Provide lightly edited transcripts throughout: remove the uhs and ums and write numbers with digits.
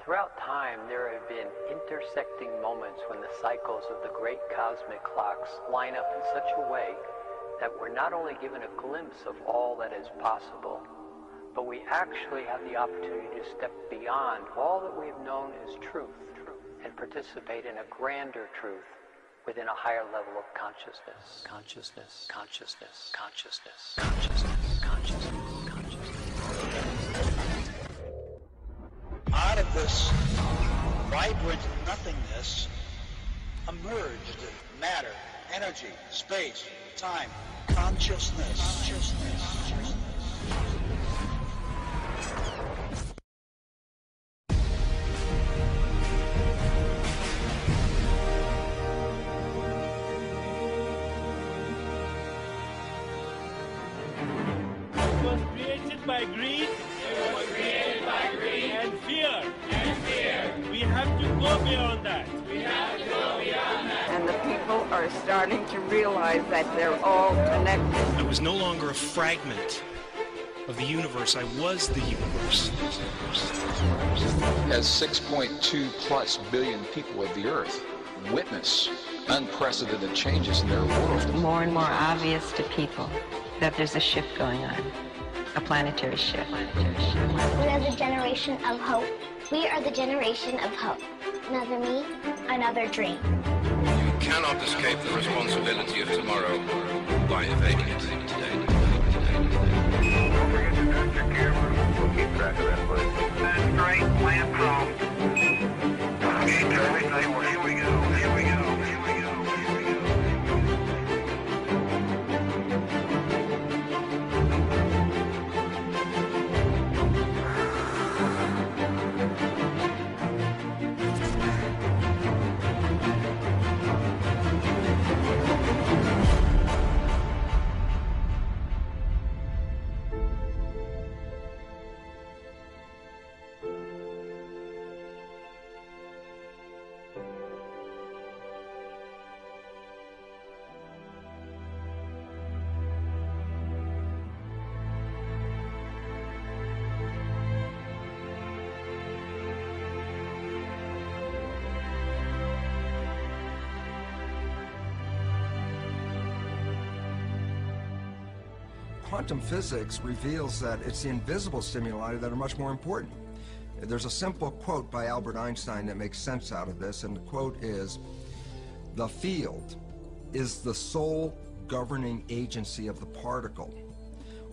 Throughout time, there have been intersecting moments when the cycles of the great cosmic clocks line up in such a way that we're not only given a glimpse of all that is possible, but we actually have the opportunity to step beyond all that we have known as truth and participate in a grander truth within a higher level of consciousness. Consciousness, consciousness, consciousness, consciousness, consciousness, consciousness. Out of this vibrant nothingness emerged matter, energy, space, time, consciousness. It was created by greed. It was created by greed and fear. and fear. We have to go beyond that. We have to go beyond that. And the people are starting to realize that they're all connected. I was no longer a fragment of the universe. I was the universe. As 6.2 plus billion people of the Earth witness unprecedented changes in their world. More and more obvious to people that there's a shift going on, a planetary shift. We are the generation of hope. We are the generation of hope. Another me, another dream. You cannot escape the responsibility of tomorrow by evading it today. Don't forget to touch your camera. We'll keep track of that, please. That's great. Land from. Okay, Charlie, say, well, here we go. Here we go. Here we go. Here we go. Quantum physics reveals that it's the invisible stimuli that are much more important. There's a simple quote by Albert Einstein that makes sense out of this, and the quote is, "The field is the sole governing agency of the particle."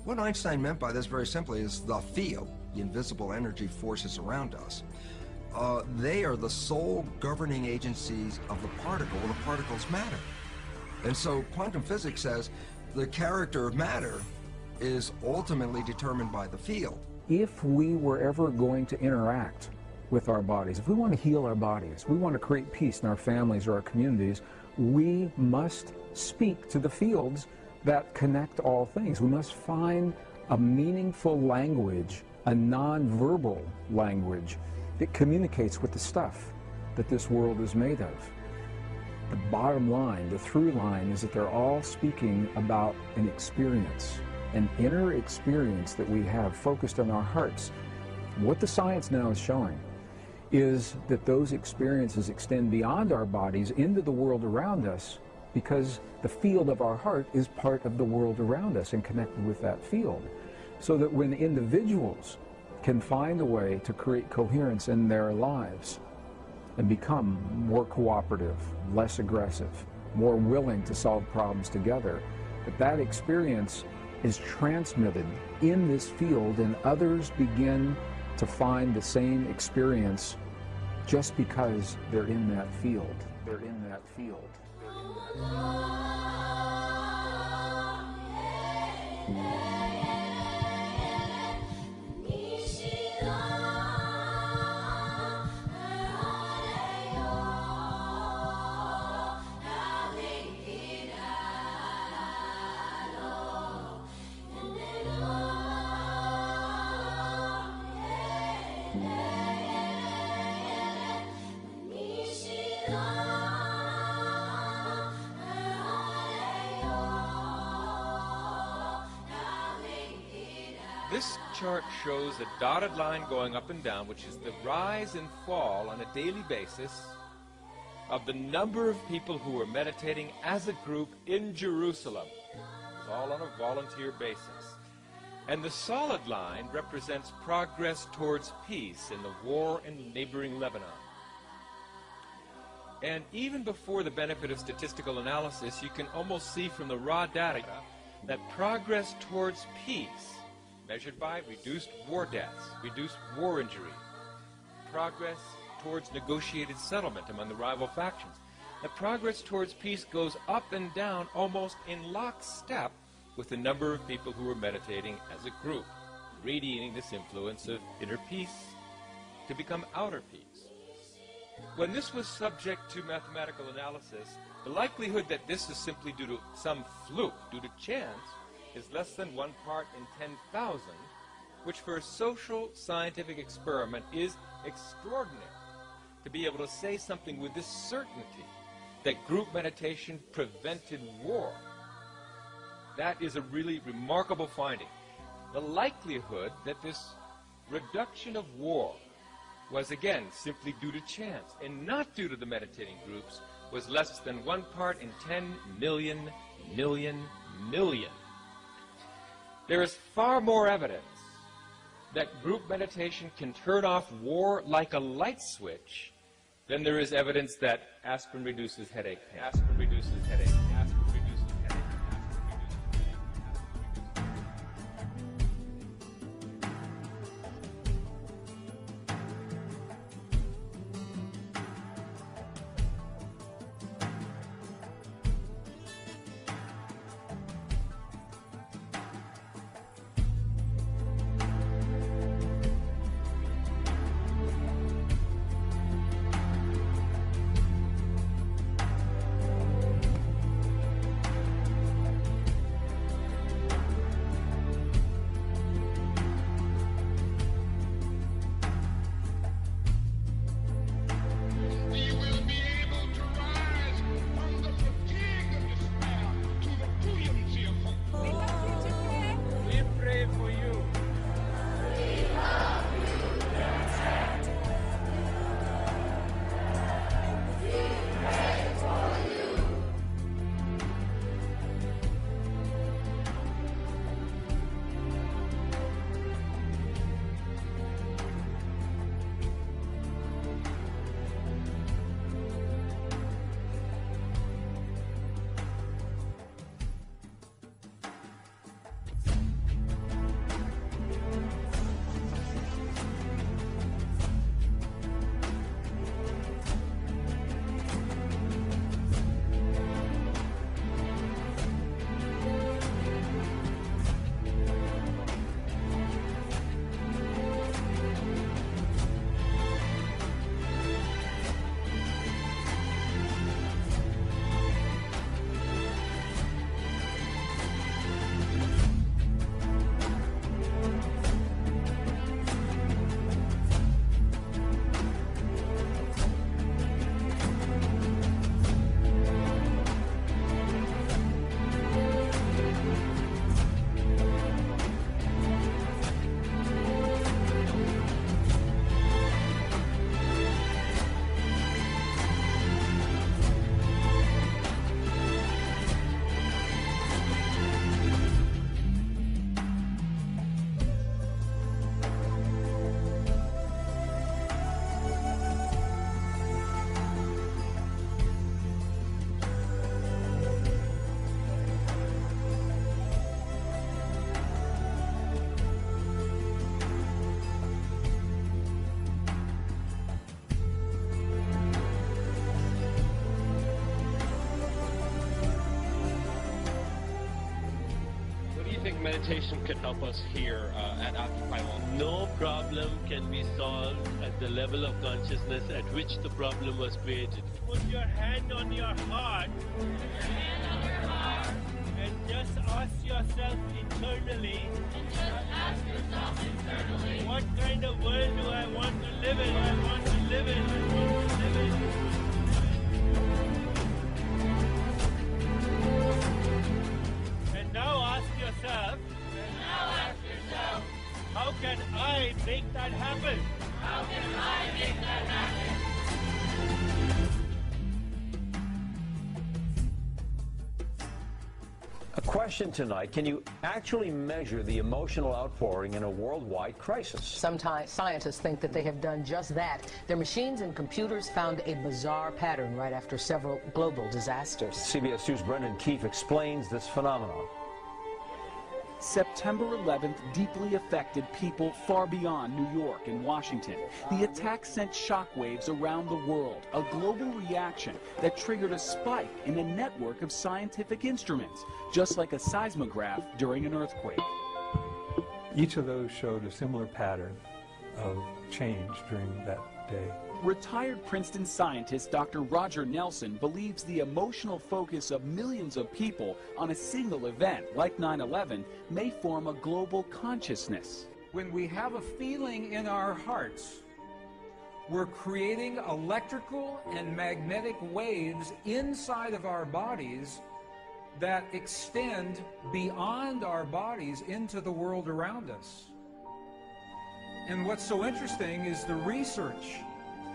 What Einstein meant by this very simply is the field, the invisible energy forces around us, they are the sole governing agencies of the particle. Well, the particles matter. And so quantum physics says the character of matter is ultimately determined by the field. If we were ever going to interact with our bodies, if we want to heal our bodies, we want to create peace in our families or our communities, we must speak to the fields that connect all things. We must find a meaningful language, a non-verbal language that communicates with the stuff that this world is made of. The bottom line, the through line, is that they're all speaking about an experience, an inner experience that we have focused on our hearts. What the science now is showing is that those experiences extend beyond our bodies into the world around us, because the field of our heart is part of the world around us and connected with that field. So that when individuals can find a way to create coherence in their lives and become more cooperative, less aggressive, more willing to solve problems together, that experience is transmitted in this field, and others begin to find the same experience just because they're in that field. They're in that field. They're in that field. This chart shows a dotted line going up and down, which is the rise and fall on a daily basis of the number of people who are meditating as a group in Jerusalem. It's all on a volunteer basis. And the solid line represents progress towards peace in the war in neighboring Lebanon. And even before the benefit of statistical analysis, you can almost see from the raw data that progress towards peace, measured by reduced war deaths, reduced war injury, progress towards negotiated settlement among the rival factions, the progress towards peace goes up and down almost in lockstep with the number of people who are meditating as a group, radiating this influence of inner peace to become outer peace. When this was subject to mathematical analysis, the likelihood that this is simply due to some fluke, due to chance, is less than 1 part in 10,000, which for a social scientific experiment is extraordinary. To be able to say something with this certainty, that group meditation prevented war, that is a really remarkable finding. The likelihood that this reduction of war was again simply due to chance and not due to the meditating groups was less than 1 part in 10 million. There is far more evidence that group meditation can turn off war like a light switch than there is evidence that aspirin reduces headache pain. Aspirin reduces headache. Aspirin reduces headache. Meditation can help us here at Occupy Wall. No problem can be solved at the level of consciousness at which the problem was created. Put your hand on your heart, and just ask yourself internally, what kind of world do I want to live in? I want to live in. I want to live in. Now ask yourself, I make that happen? How can I make that happen? A question tonight, can you actually measure the emotional outpouring in a worldwide crisis? Sometimes scientists think that they have done just that. Their machines and computers found a bizarre pattern right after several global disasters. CBS News' Brendan Keefe explains this phenomenon. September 11th deeply affected people far beyond New York and Washington. The attack sent shockwaves around the world, a global reaction that triggered a spike in a network of scientific instruments, just like a seismograph during an earthquake. Each of those showed a similar pattern of change during that day. Retired Princeton scientist Dr. Roger Nelson believes the emotional focus of millions of people on a single event, like 9/11, may form a global consciousness. When we have a feeling in our hearts, we're creating electrical and magnetic waves inside of our bodies that extend beyond our bodies into the world around us. And what's so interesting is the research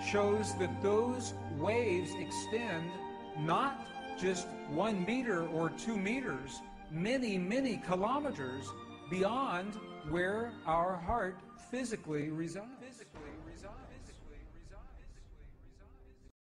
shows that those waves extend not just 1 meter or 2 meters, many, many kilometers beyond where our heart physically resides.